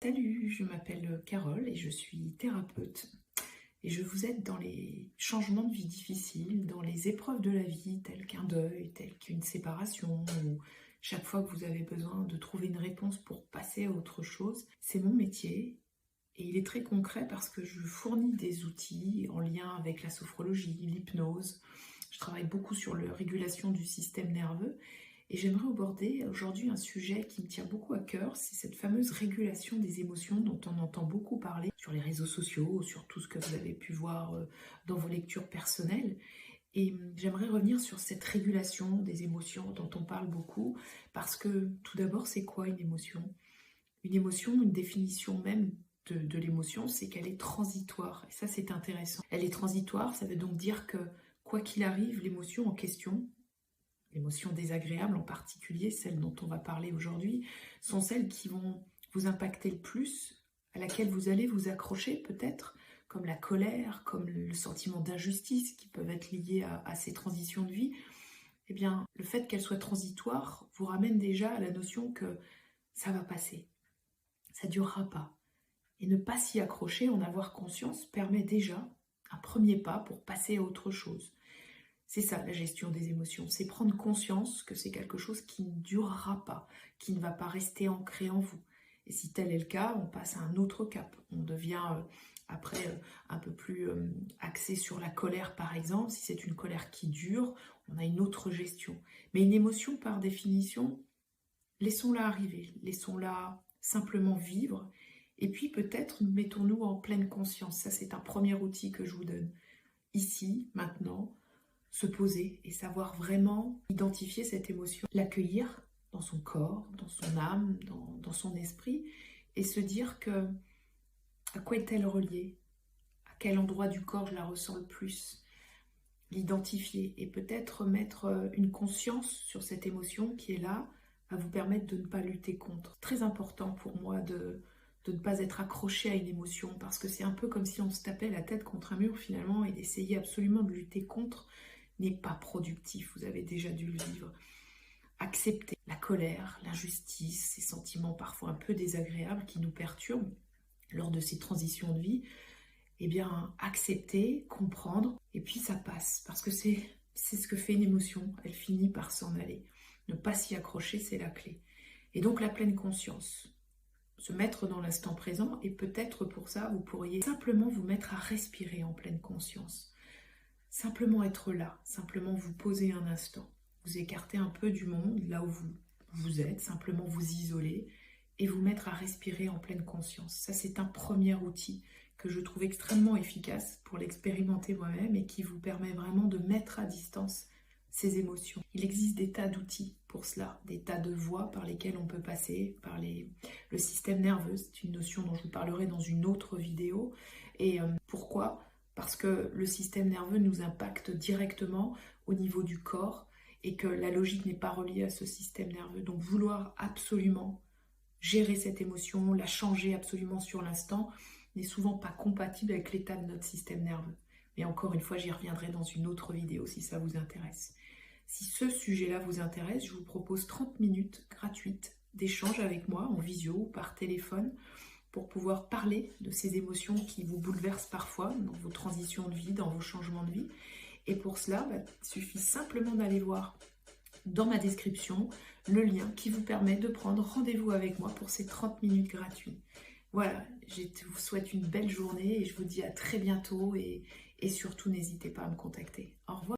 Salut, je m'appelle Carole et je suis thérapeute et je vous aide dans les changements de vie difficiles, dans les épreuves de la vie telles qu'un deuil, telles qu'une séparation ou chaque fois que vous avez besoin de trouver une réponse pour passer à autre chose. C'est mon métier et il est très concret parce que je fournis des outils en lien avec la sophrologie, l'hypnose. Je travaille beaucoup sur la régulation du système nerveux. Et j'aimerais aborder aujourd'hui un sujet qui me tient beaucoup à cœur, c'est cette fameuse régulation des émotions dont on entend beaucoup parler sur les réseaux sociaux, sur tout ce que vous avez pu voir dans vos lectures personnelles. Et j'aimerais revenir sur cette régulation des émotions dont on parle beaucoup, parce que tout d'abord, c'est quoi une émotion? Une émotion, une définition même de l'émotion, c'est qu'elle est transitoire. Et ça, c'est intéressant. Elle est transitoire, ça veut donc dire que quoi qu'il arrive, l'émotion en question, l'émotion désagréable en particulier, celles dont on va parler aujourd'hui, sont celles qui vont vous impacter le plus, à laquelle vous allez vous accrocher peut-être, comme la colère, comme le sentiment d'injustice qui peuvent être liés à ces transitions de vie. Eh bien, le fait qu'elles soient transitoires vous ramène déjà à la notion que ça va passer, ça ne durera pas. Et ne pas s'y accrocher, en avoir conscience, permet déjà un premier pas pour passer à autre chose. C'est ça la gestion des émotions, c'est prendre conscience que c'est quelque chose qui ne durera pas, qui ne va pas rester ancré en vous. Et si tel est le cas, on passe à un autre cap. On devient après un peu plus axé sur la colère par exemple. Si c'est une colère qui dure, on a une autre gestion. Mais une émotion par définition, laissons-la arriver, laissons-la simplement vivre. Et puis peut-être mettons-nous en pleine conscience. Ça c'est un premier outil que je vous donne. Ici, maintenant, se poser et savoir vraiment identifier cette émotion, l'accueillir dans son corps, dans son âme, dans son esprit, et se dire que à quoi est-elle reliée, à quel endroit du corps je la ressens le plus, l'identifier et peut-être mettre une conscience sur cette émotion qui est là, va vous permettre de ne pas lutter contre. C'est très important pour moi de ne pas être accroché à une émotion parce que c'est un peu comme si on se tapait la tête contre un mur finalement et d'essayer absolument de lutter contre n'est pas productif, vous avez déjà dû le vivre. Accepter la colère, l'injustice, ces sentiments parfois un peu désagréables qui nous perturbent lors de ces transitions de vie, eh bien accepter, comprendre, et puis ça passe, parce que c'est ce que fait une émotion, elle finit par s'en aller. Ne pas s'y accrocher, c'est la clé. Et donc la pleine conscience, se mettre dans l'instant présent, et peut-être pour ça, vous pourriez simplement vous mettre à respirer en pleine conscience. Simplement être là, simplement vous poser un instant, vous écarter un peu du monde, là où vous êtes, simplement vous isoler et vous mettre à respirer en pleine conscience. Ça, c'est un premier outil que je trouve extrêmement efficace pour l'expérimenter moi-même et qui vous permet vraiment de mettre à distance ces émotions. Il existe des tas d'outils pour cela, des tas de voies par lesquelles on peut passer, par le système nerveux. C'est une notion dont je vous parlerai dans une autre vidéo. Et pourquoi ? Parce que le système nerveux nous impacte directement au niveau du corps et que la logique n'est pas reliée à ce système nerveux. Donc vouloir absolument gérer cette émotion, la changer absolument sur l'instant, n'est souvent pas compatible avec l'état de notre système nerveux. Mais encore une fois, j'y reviendrai dans une autre vidéo si ça vous intéresse. Si ce sujet-là vous intéresse, je vous propose 30 minutes gratuites d'échange avec moi en visio ou par téléphone pour pouvoir parler de ces émotions qui vous bouleversent parfois dans vos transitions de vie, dans vos changements de vie. Et pour cela, il suffit simplement d'aller voir dans ma description le lien qui vous permet de prendre rendez-vous avec moi pour ces 30 minutes gratuites. Voilà, je vous souhaite une belle journée et je vous dis à très bientôt et surtout n'hésitez pas à me contacter. Au revoir.